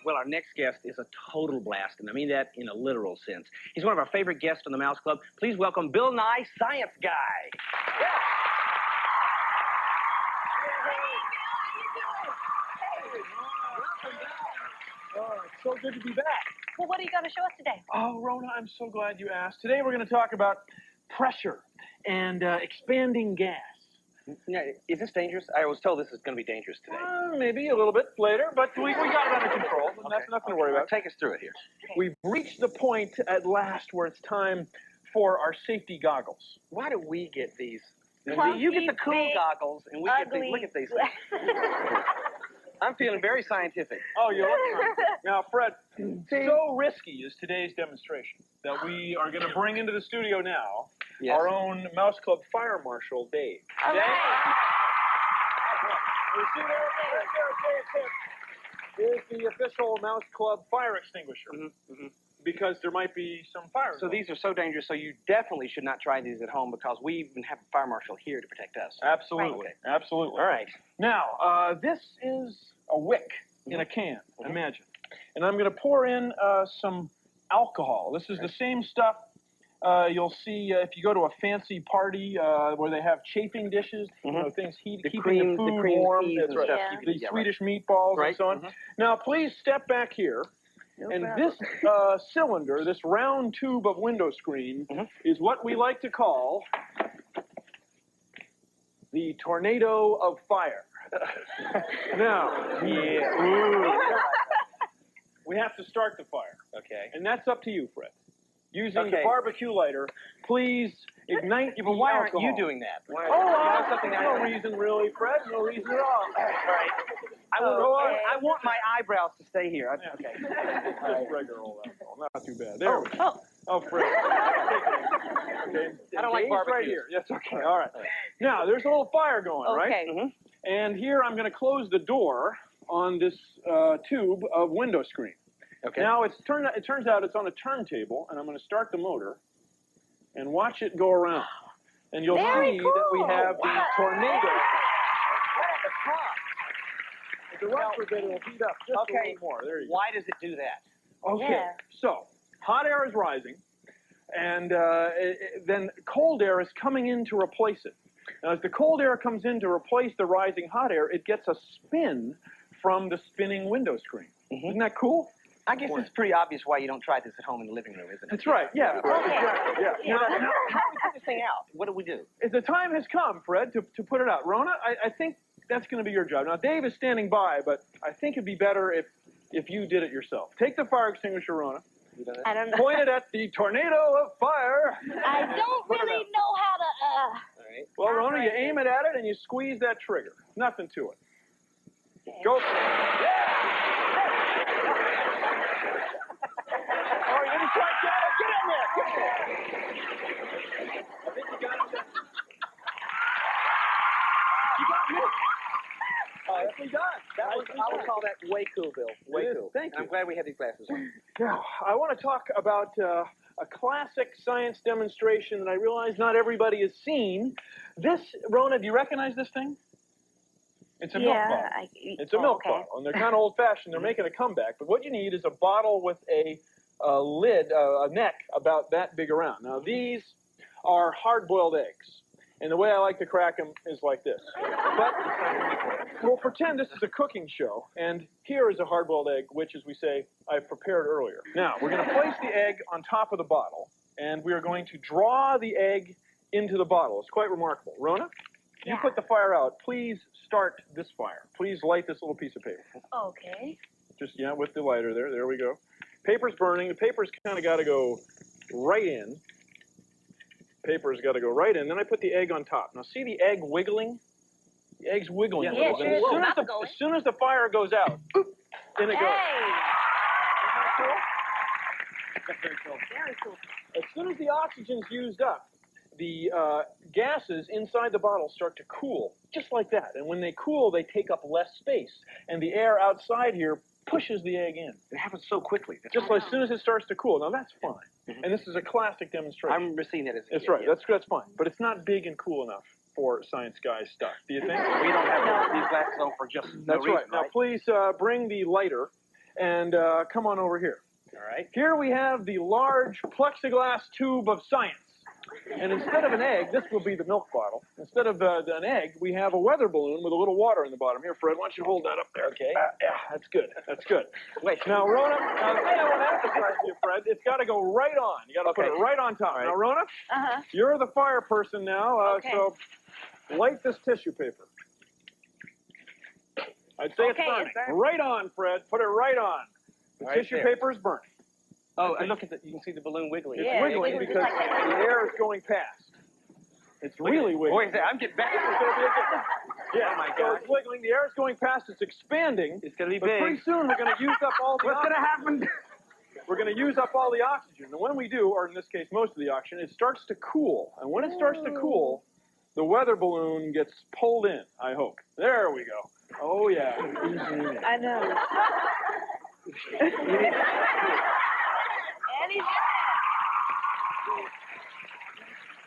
Well, our next guest is a total blast, and I mean that in a literal sense. He's one of our favorite guests on the Mouse Club. Please welcome Bill Nye, Science Guy. Yeah. Oh, it's so good to be back. Well, what are you going to show us today? Oh, Rhona, I'm so glad you asked. Today we're going to talk about pressure and expanding gas. Yeah, is this dangerous? I was told this is going to be dangerous today. Maybe a little bit later, but we got it under control. Okay. That's nothing to worry about. Take us through it here. We've reached the point at last where it's time for our safety goggles. Why do we get these? Clunky, You get the cool big, goggles, and we get these. Look at these things. I'm feeling very scientific. Oh, you look scientific. Now, Fred, so risky is today's demonstration that we are going to bring into the studio now our own Mouse Club Fire Marshal, Dave. All Dave? right. You see there? Is the official Mouse Club fire extinguisher. Because there might be some fire. So these are so dangerous, so you definitely should not try these at home because we even have a fire marshal here to protect us. Absolutely. Right. Absolutely. All right. Now, this is a wick in a can, imagine. And I'm going to pour in some alcohol. This is the same stuff you'll see if you go to a fancy party where they have chafing dishes, you know, things keeping the food warm. That's right. Yeah. The Swedish meatballs and so on. Now, please step back here. No and problem. this cylinder, this round tube of window screen, is what we like to call the tornado of fire. Now, we have to start the fire. Okay. And that's up to you, Fred. Using the barbecue lighter, please ignite the But why aren't alcohol. you doing that? Why, No reason really, Fred. No reason at all. Right. I want my eyebrows to stay here. Okay. Just regular old alcohol. Not too bad. There we go. Oh, Fred. Okay. I don't like Dave's barbecue. Right here. Yes, okay. All right. Now, there's a little fire going, right? Okay. And here I'm going to close the door on this tube of window screen. Okay. Now, it turns out it's on a turntable, and I'm going to start the motor and watch it go around. And you'll see that we have the tornado at the top. If you run for a bit, it'll heat up just a little more. There you go. Why does it do that? Okay, Yeah. so hot air is rising, and then cold air is coming in to replace it. Now, as the cold air comes in to replace the rising hot air, it gets a spin from the spinning window screen. Isn't that cool? I guess it's pretty obvious why you don't try this at home in the living room, isn't it? That's right, yeah. Okay. Yeah. Now, how do we put this thing out? What do we do? The time has come, Fred, to put it out. Rhona, I think that's going to be your job. Now, Dave is standing by, but I think it'd be better if you did it yourself. Take the fire extinguisher, Rhona. I don't know. Point it at the tornado of fire. I don't really know how to, All right. Well, Rhona, you aim it at it and you squeeze that trigger. Nothing to it. Go for it. Yeah! Oh, you didn't quite get it. Get in there. Get in there. I think you got it. You got me. Nicely done. I would call that way cool, Bill. Way cool. Thank you. I'm glad we had these glasses on. Now, I want to talk about a classic science demonstration that I realize not everybody has seen. This, Rhona, do you recognize this thing? It's a milk bottle. It's a milk bottle, and they're kind of old-fashioned. They're making a comeback. But what you need is a bottle with a lid, a neck about that big around. Now, these are hard-boiled eggs. And the way I like to crack them is like this. But we'll pretend this is a cooking show, and here is a hard-boiled egg, which, as we say, I've prepared earlier. Now, we're going to place the egg on top of the bottle, and we are going to draw the egg into the bottle. It's quite remarkable. Rhona, you put the fire out. Please start this fire. Please light this little piece of paper. Okay. Just, with the lighter there. There we go. Paper's burning. The paper's kind of got to go right in. Paper's got to go right in. Then I put the egg on top. Now, see the egg wiggling? The egg's wiggling. Yeah, a little bit. As soon as the fire goes out, boop, in it goes. Very cool. Very cool. As soon as the oxygen's used up, the gases inside the bottle start to cool, just like that. And when they cool, they take up less space. And the air outside here pushes the egg in. It happens so quickly. Just as soon as it starts to cool. Now, that's fine. And this is a classic demonstration. I remember seeing that as a That's kid, right. yeah. That's fine. But it's not big and cool enough for science guy stuff. Do you think? We don't have these glasses on for just no That's reason, right. Now, please bring the lighter and come on over here. All right. Here we have the large plexiglass tube of science. And instead of an egg, this will be the milk bottle. Instead of an egg, we have a weather balloon with a little water in the bottom. Here, Fred, why don't you hold that up there? Okay. Yeah, that's good. That's good. Wait. Now, Rhona, the thing I want to emphasize to you, Fred, it's got to go right on. You got to put it right on top. All right. Now, Rhona, you're the fire person now, so light this tissue paper. I'd say it's burning. Right on, Fred. Put it right on. The tissue paper is burning. Oh, and look at the, you can see the balloon wiggling. It's wiggling because the air is going past. It's really wiggling. Wait, I'm getting back. Yeah, oh my so God. it's wiggling. The air is going past. It's expanding. It's going to be but big. Pretty soon we're going to use up all the What's going to happen? We're going to use up all the oxygen. And when we do, or in this case, most of the oxygen, it starts to cool. And when it starts to cool, the weather balloon gets pulled in, I hope. There we go. Oh, yeah. I know.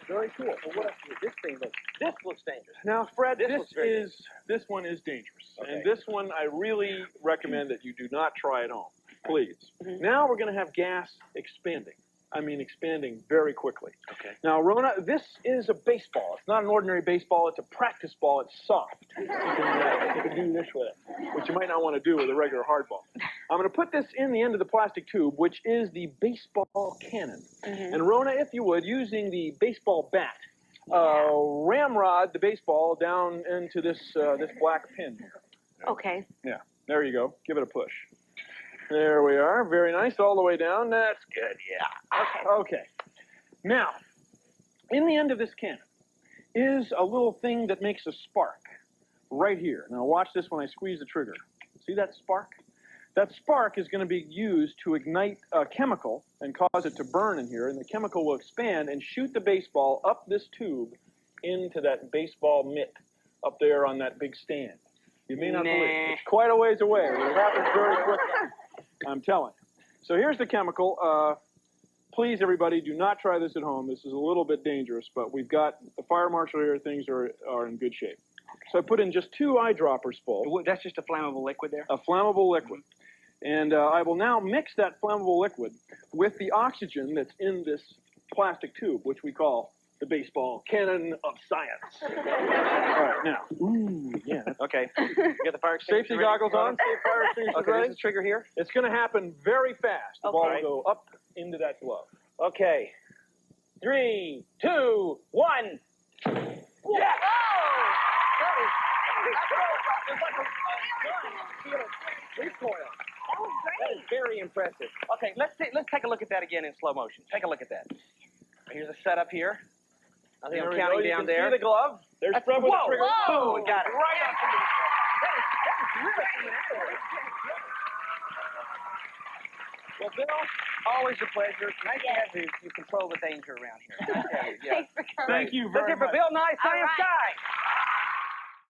Very cool. Well, what else? This looks dangerous. Now, Fred, this one is dangerous. Okay. And this one, I really recommend that you do not try at home. Please. Now we're going to have gas expanding. I mean, expanding very quickly. Okay. Now, Rhona, this is a baseball. It's not an ordinary baseball. It's a practice ball. It's soft. You can do this with it, which you might not want to do with a regular hard ball. I'm going to put this in the end of the plastic tube, which is the baseball cannon. And Rhona, if you would, using the baseball bat, ramrod the baseball down into this black pin. Okay. Yeah, there you go. Give it a push. There we are. Very nice. All the way down. That's good. Yeah. Okay. Now, in the end of this cannon is a little thing that makes a spark right here. Now, watch this when I squeeze the trigger. See that spark? That spark is going to be used to ignite a chemical and cause it to burn in here, and the chemical will expand and shoot the baseball up this tube into that baseball mitt up there on that big stand. You may not believe it. It's quite a ways away, but it happens very quickly. I'm telling you. So here's the chemical. Please, everybody, do not try this at home. This is a little bit dangerous, but we've got the fire marshal here. Things are in good shape. So I put in just 2 eyedroppers full. That's just a flammable liquid there? A flammable liquid. And I will now mix that flammable liquid with the oxygen that's in this plastic tube, which we call the baseball cannon of science. All right, now. Ooh, yeah. Okay. You got the fire extinguisher Safety goggles on. Fire extinguisher Okay, ready. there's the trigger here. It's going to happen very fast. The ball will go up into that glove. Okay. 3, 2, 1. Yeah! Recoil. That was That is very impressive. Okay, let's take a look at that again in slow motion. Take a look at that. Here's a setup here. I think I'm counting down there. See the glove? There's Fred with the trigger. Whoa! We got it. Right up into the Well, Bill, always a pleasure. Nice to have you control the danger around here. I tell you, yeah. Thanks for coming. Thank you very Let's hear for much. Bill Nye, Science right. Guy.